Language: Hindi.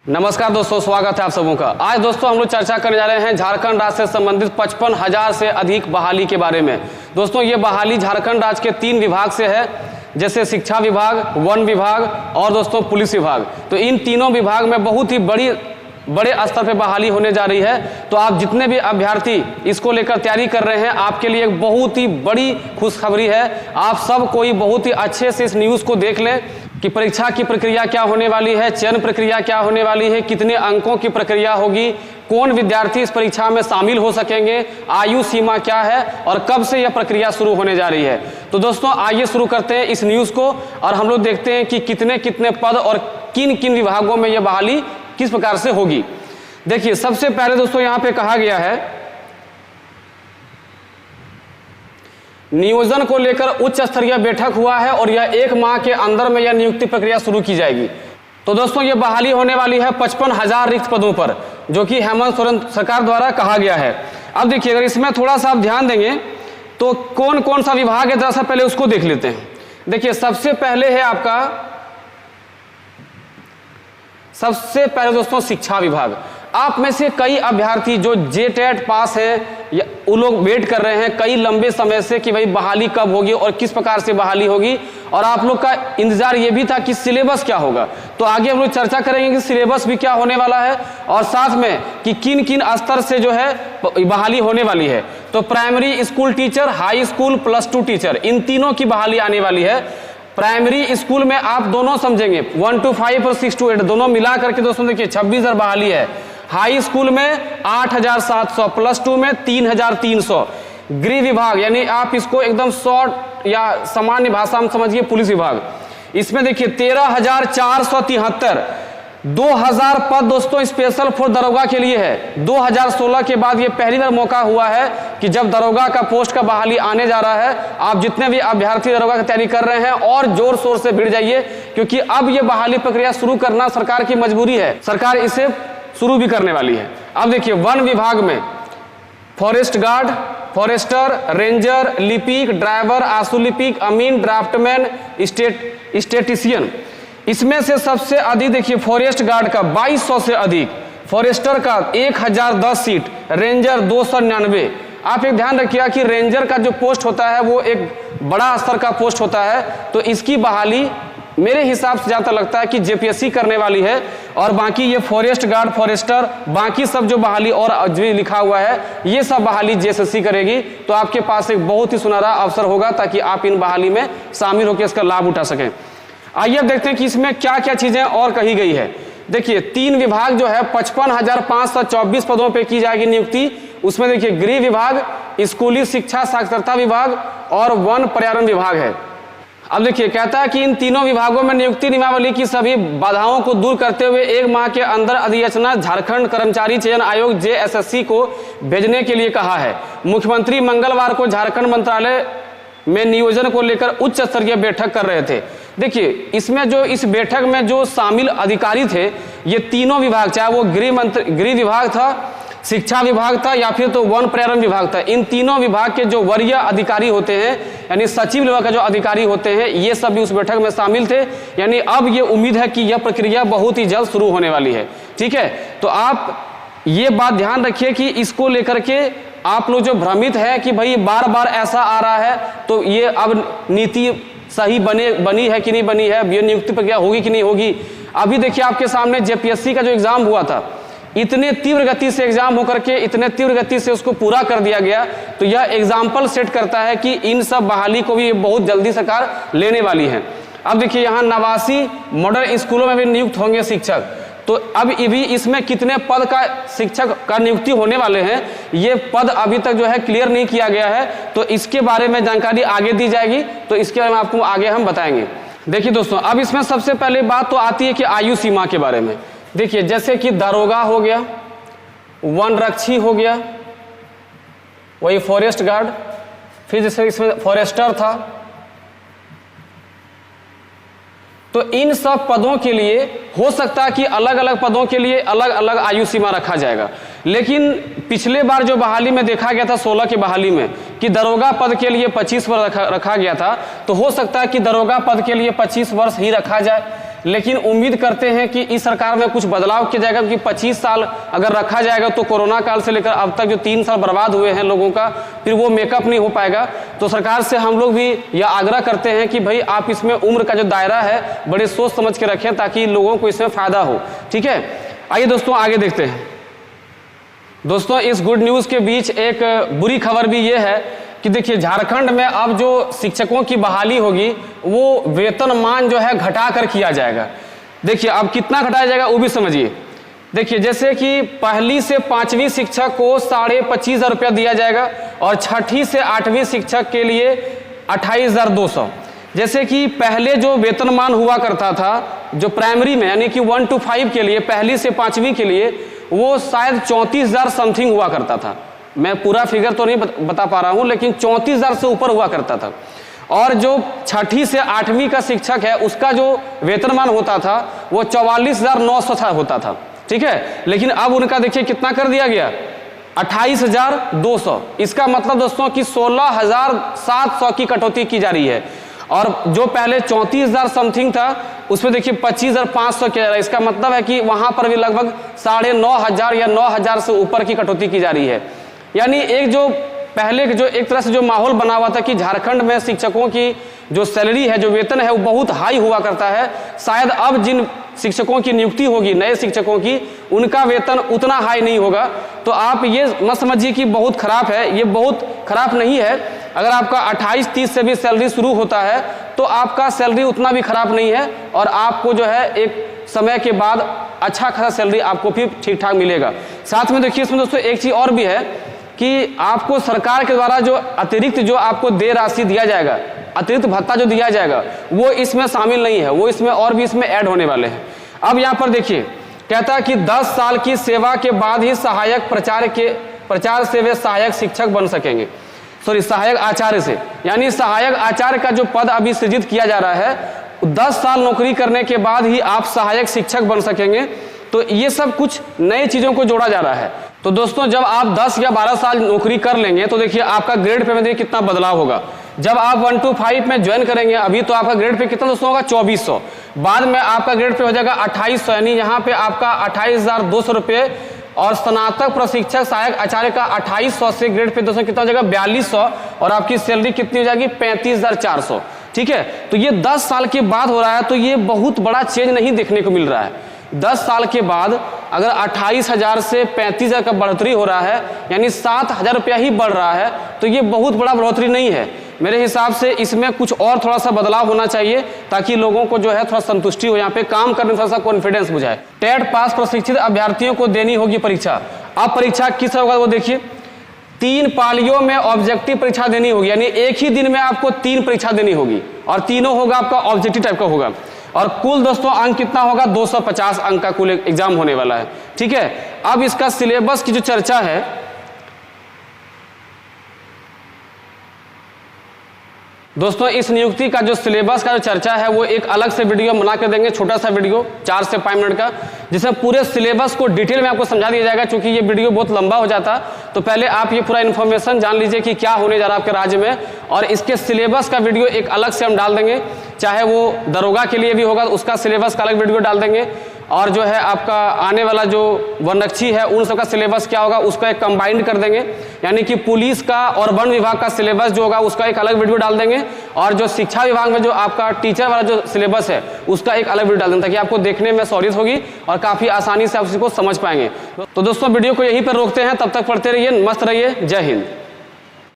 नमस्कार दोस्तों, स्वागत है आप सबों का। आज दोस्तों हम लोग चर्चा करने जा रहे हैं झारखंड राज्य से संबंधित 55,000 से अधिक बहाली के बारे में। दोस्तों ये बहाली झारखंड राज्य के 3 विभाग से है, जैसे शिक्षा विभाग, वन विभाग और दोस्तों पुलिस विभाग। तो इन तीनों विभाग में बहुत ही बड़े स्तर पे बहाली होने जा रही है। तो आप जितने भी अभ्यर्थी इसको लेकर तैयारी कर रहे हैं, आपके लिए एक बहुत ही बड़ी खुशखबरी है। आप सब कोई बहुत ही अच्छे से इस न्यूज़ को देख लें कि परीक्षा की प्रक्रिया क्या होने वाली है, चयन प्रक्रिया क्या होने वाली है, कितने अंकों की प्रक्रिया होगी, कौन विद्यार्थी इस परीक्षा में शामिल हो सकेंगे, आयु सीमा क्या है और कब से यह प्रक्रिया शुरू होने जा रही है। तो दोस्तों आइए शुरू करते हैं इस न्यूज़ को और हम लोग देखते हैं कि कितने कितने पद और किन किन विभागों में यह बहाली किस प्रकार से होगी। देखिए सबसे पहले दोस्तों यहाँ पे कहा गया है नियोजन को लेकर उच्च स्तरीय बैठक हुआ है और यह 1 माह के अंदर में यह नियुक्ति प्रक्रिया शुरू की जाएगी। तो दोस्तों ये बहाली होने वाली है 55,000 रिक्त पदों पर, जो कि हेमंत सोरेन सरकार द्वारा कहा गया है। अब देखिए अगर इसमें थोड़ा सा आप ध्यान देंगे तो कौन कौन सा विभाग है, जरा सा पहले उसको देख लेते हैं। देखिए सबसे पहले दोस्तों शिक्षा विभाग। आप में से कई अभ्यर्थी जो जेटेट पास हैं वो लोग वेट कर रहे हैं कई लंबे समय से कि भाई बहाली कब होगी और किस प्रकार से बहाली होगी, और आप लोग का इंतजार ये भी था कि सिलेबस क्या होगा। तो आगे हम लोग चर्चा करेंगे कि सिलेबस भी क्या होने वाला है और साथ में कि किन किन स्तर से जो है बहाली होने वाली है। तो primary school teacher, high school, +2 teacher, इन तीनों की बहाली आने वाली है। प्राइमरी स्कूल में आप दोनों समझेंगे 1 to 5 और 6 to 8 दोनों मिला करके दोस्तों देखिए 26,000 बहाली है। हाई स्कूल में 8,700, +2 में 3,300। गृह विभाग यानी आप इसको एकदम शॉर्ट या सामान्य भाषा में समझिए पुलिस विभाग, इसमें देखिए 13,473। 2,000 पद दोस्तों स्पेशल फॉर दरोगा के लिए है। 2016 के बाद ये पहली बार मौका हुआ है कि जब दरोगा का पोस्ट का बहाली आने जा रहा है। आप जितने भी अभ्यर्थी दरोगा की तैयारी कर रहे हैं और जोर शोर से भिड़ जाइए, क्योंकि अब ये बहाली प्रक्रिया शुरू करना सरकार की मजबूरी है। सरकार इसे शुरू भी करने वाली है। अब देखिए वन विभाग में फॉरेस्ट गार्ड, फॉरेस्टर, रेंजर, लिपिक, ड्राइवर, आशु लिपिक, अमीन, ड्राफ्टमैन, स्टेटिशियन, इसमें से सबसे अधिक देखिए फॉरेस्ट गार्ड का 2,200 से अधिक, फॉरेस्टर का 1,010 सीट, रेंजर 299। आप एक ध्यान रखिएगा कि रेंजर का जो पोस्ट होता है वो एक बड़ा स्तर का पोस्ट होता है। तो इसकी बहाली मेरे हिसाब से ज्यादा लगता है कि जेपीएससी करने वाली है, और बाकी ये फॉरेस्ट गार्ड, फॉरेस्टर, बाकी सब जो बहाली और जो लिखा हुआ है ये सब बहाली जेएसएससी करेगी। तो आपके पास एक बहुत ही सुनहरा अवसर होगा ताकि आप इन बहाली में शामिल होकर इसका लाभ उठा सकें। आइए अब देखते हैं कि इसमें क्या क्या चीजें और कही गई है। देखिए 3 विभाग जो है 55,524 पदों पे की जाएगी नियुक्ति। उसमें देखिए गृह विभाग, स्कूली शिक्षा साक्षरता विभाग और वन पर्यावरण विभाग है। अब देखिए कहता है कि इन तीनों विभागों में नियुक्ति नियमावली की सभी बाधाओं को दूर करते हुए 1 माह के अंदर अधिसूचना झारखंड कर्मचारी चयन आयोग जेएसएससी को भेजने के लिए कहा है। मुख्यमंत्री मंगलवार को झारखंड मंत्रालय में नियोजन को लेकर उच्च स्तरीय बैठक कर रहे थे। देखिए इसमें जो इस बैठक में जो शामिल अधिकारी थे ये तीनों विभाग, चाहे वो गृह विभाग था, शिक्षा विभाग था या फिर तो वन पर्यावरण विभाग था, इन तीनों विभाग के जो वरीय अधिकारी होते हैं यानी सचिव लेवल का जो अधिकारी होते हैं ये सब भी उस बैठक में शामिल थे। यानी अब ये उम्मीद है कि यह प्रक्रिया बहुत ही जल्द शुरू होने वाली है। ठीक है, तो आप ये बात ध्यान रखिए कि इसको लेकर के आप लोग जो भ्रमित है कि भाई बार बार ऐसा आ रहा है तो ये अब नीति सही बनी है कि नहीं बनी है, ये नियुक्ति प्रक्रिया होगी कि नहीं होगी। अभी देखिए आपके सामने जेपीएससी का जो एग्जाम हुआ था, इतने तीव्र गति से एग्जाम होकर के इतने तीव्र गति से उसको पूरा कर दिया गया। तो यह एग्जाम्पल सेट करता है कि इन सब बहाली को भी बहुत जल्दी सरकार लेने वाली है। अब देखिए यहाँ 89 मॉडल स्कूलों में भी नियुक्त होंगे शिक्षक। तो अब भी इसमें कितने पद का शिक्षक का नियुक्ति होने वाले हैं ये पद अभी तक जो है क्लियर नहीं किया गया है। तो इसके बारे में जानकारी आगे दी जाएगी, तो इसके बारे में आपको आगे हम बताएंगे। देखिए दोस्तों अब इसमें सबसे पहले बात तो आती है कि आयु सीमा के बारे में। देखिए जैसे कि दरोगा हो गया, वन रक्षी हो गया, वही फॉरेस्ट गार्ड, फिर जैसे इसमें फॉरेस्टर था, तो इन सब पदों के लिए हो सकता है कि अलग अलग पदों के लिए अलग अलग आयु सीमा रखा जाएगा। लेकिन पिछले बार जो बहाली में देखा गया था 16 की बहाली में कि दरोगा पद के लिए 25 वर्ष रखा गया था, तो हो सकता है कि दरोगा पद के लिए 25 वर्ष ही रखा जाए। लेकिन उम्मीद करते हैं कि इस सरकार में कुछ बदलाव किया जाएगा, क्योंकि 25 साल अगर रखा जाएगा तो कोरोना काल से लेकर अब तक जो 3 साल बर्बाद हुए हैं लोगों का, फिर वो मेकअप नहीं हो पाएगा। तो सरकार से हम लोग भी यह आग्रह करते हैं कि भाई आप इसमें उम्र का जो दायरा है बड़े सोच समझ के रखें, ताकि लोगों को इसमें फायदा हो। ठीक है, आइए दोस्तों आगे देखते हैं। दोस्तों, इस गुड न्यूज़ के बीच एक बुरी खबर भी ये है कि देखिए, झारखंड में अब जो शिक्षकों की बहाली होगी वो वेतनमान जो है घटा कर किया जाएगा। देखिए अब कितना घटाया जाएगा वो भी समझिए। देखिए, जैसे कि पहली से 5वीं शिक्षक को 25,500 रुपया दिया जाएगा और 6ठी से 8वीं शिक्षक के लिए 28,200। जैसे कि पहले जो वेतनमान हुआ करता था जो प्राइमरी में यानी कि 1 to 5 के लिए, पहली से 5वीं के लिए, वो शायद 34,000 समथिंग हुआ करता था। मैं पूरा फिगर तो नहीं बता पा रहा हूं, लेकिन 34,000 से ऊपर हुआ करता था। और जो 6ठी से 8वीं का शिक्षक है उसका जो वेतनमान होता था वो 44,900 होता था। ठीक है, लेकिन अब उनका देखिए कितना कर दिया गया, 28,200। इसका मतलब दोस्तों कि 16,700 की कटौती की जा रही है। और जो पहले 34,000 समथिंग था उसमें देखिए 25,500 किया जा रहा है। इसका मतलब है कि वहां पर भी लगभग 9,500 या 9,000 से ऊपर की कटौती की जा रही है। यानी एक जो पहले जो एक तरह से जो माहौल बना हुआ था कि झारखंड में शिक्षकों की जो सैलरी है, जो वेतन है, वो बहुत हाई हुआ करता है, शायद अब जिन शिक्षकों की नियुक्ति होगी, नए शिक्षकों की, उनका वेतन उतना हाई नहीं होगा। तो आप ये मत समझिए कि बहुत खराब है, ये बहुत खराब नहीं है। अगर आपका 28-30 से भी सैलरी शुरू होता है तो आपका सैलरी उतना भी खराब नहीं है, और आपको जो है एक समय के बाद अच्छा खासा सैलरी आपको भी ठीक ठाक मिलेगा। साथ में देखिए इसमें दोस्तों एक चीज़ और भी है कि आपको सरकार के द्वारा जो अतिरिक्त जो आपको देय राशि दिया जाएगा, अतिरिक्त भत्ता जो दिया जाएगा, वो इसमें शामिल नहीं है, वो इसमें और भी इसमें ऐड होने वाले हैं। अब यहाँ पर देखिए कहता है कि 10 साल की सेवा के बाद ही सहायक प्रचार से वे सहायक शिक्षक बन सकेंगे, सहायक आचार्य से। यानी सहायक आचार्य का जो पद अभी सृजित किया जा रहा है, 10 साल नौकरी करने के बाद ही आप सहायक शिक्षक बन सकेंगे। तो ये सब कुछ नई चीजों को जोड़ा जा रहा है। तो दोस्तों, जब आप 10 या 12 साल नौकरी कर लेंगे तो देखिए आपका ग्रेड पे में देखिए कितना बदलाव होगा। जब आप 1 to 5 में ज्वाइन करेंगे, अभी तो आपका ग्रेड पे कितना दोस्तों होगा, 2400। बाद में आपका ग्रेड पे हो जाएगा 2800, यानी यहाँ पे आपका 28,200 रुपये। और स्नातक प्रशिक्षक सहायक आचार्य का 2800 से ग्रेड पे दोस्तों कितना हो जाएगा, 4200, और आपकी सैलरी कितनी हो जाएगी, 35,400। ठीक है, तो ये 10 साल के बाद हो रहा है, तो ये बहुत बड़ा चेंज नहीं देखने को मिल रहा है। 10 साल के बाद अगर 28,000 से 35,000 का बढ़ोतरी हो रहा है, यानी 7,000 रुपया ही बढ़ रहा है, तो ये बहुत बड़ा बढ़ोतरी नहीं है। मेरे हिसाब से इसमें कुछ और थोड़ा सा बदलाव होना चाहिए, ताकि लोगों को जो है थोड़ा संतुष्टि हो, यहाँ पे काम करने में थोड़ा सा कॉन्फिडेंस बुझाए। टेट पास प्रशिक्षित अभ्यर्थियों को देनी होगी परीक्षा। अब परीक्षा किस होगा वो देखिए, 3 पालियों में ऑब्जेक्टिव परीक्षा देनी होगी, यानी एक ही दिन में आपको 3 परीक्षा देनी होगी, और तीनों होगा आपका ऑब्जेक्टिव टाइप का होगा। और कुल दोस्तों अंक कितना होगा, 250 अंक का कुल एग्जाम होने वाला है। ठीक है, अब इसका सिलेबस की जो चर्चा है दोस्तों, इस नियुक्ति का जो सिलेबस का जो चर्चा है वो एक अलग से वीडियो बना कर देंगे, छोटा सा वीडियो 4 से 5 मिनट का, जिसमें पूरे सिलेबस को डिटेल में आपको समझा दिया जाएगा। क्योंकि ये वीडियो बहुत लंबा हो जाता, तो पहले आप ये पूरा इन्फॉर्मेशन जान लीजिए कि क्या होने जा रहा है आपके राज्य में, और इसके सिलेबस का वीडियो एक अलग से हम डाल देंगे। चाहे वो दरोगा के लिए भी होगा, उसका सिलेबस का अलग वीडियो डाल देंगे, और जो है आपका आने वाला जो वनरक्षी है उन सबका सिलेबस क्या होगा उसका एक कंबाइंड कर देंगे। यानी कि पुलिस का और वन विभाग का सिलेबस जो होगा उसका एक अलग वीडियो डाल देंगे, और जो शिक्षा विभाग में जो आपका टीचर वाला जो सिलेबस है उसका एक अलग वीडियो डाल देंगे, ताकि आपको देखने में सहूलियत होगी और काफ़ी आसानी से आप इसको समझ पाएंगे। तो दोस्तों वीडियो को यहीं पर रोकते हैं, तब तक पढ़ते रहिए, मस्त रहिए, जय हिंद।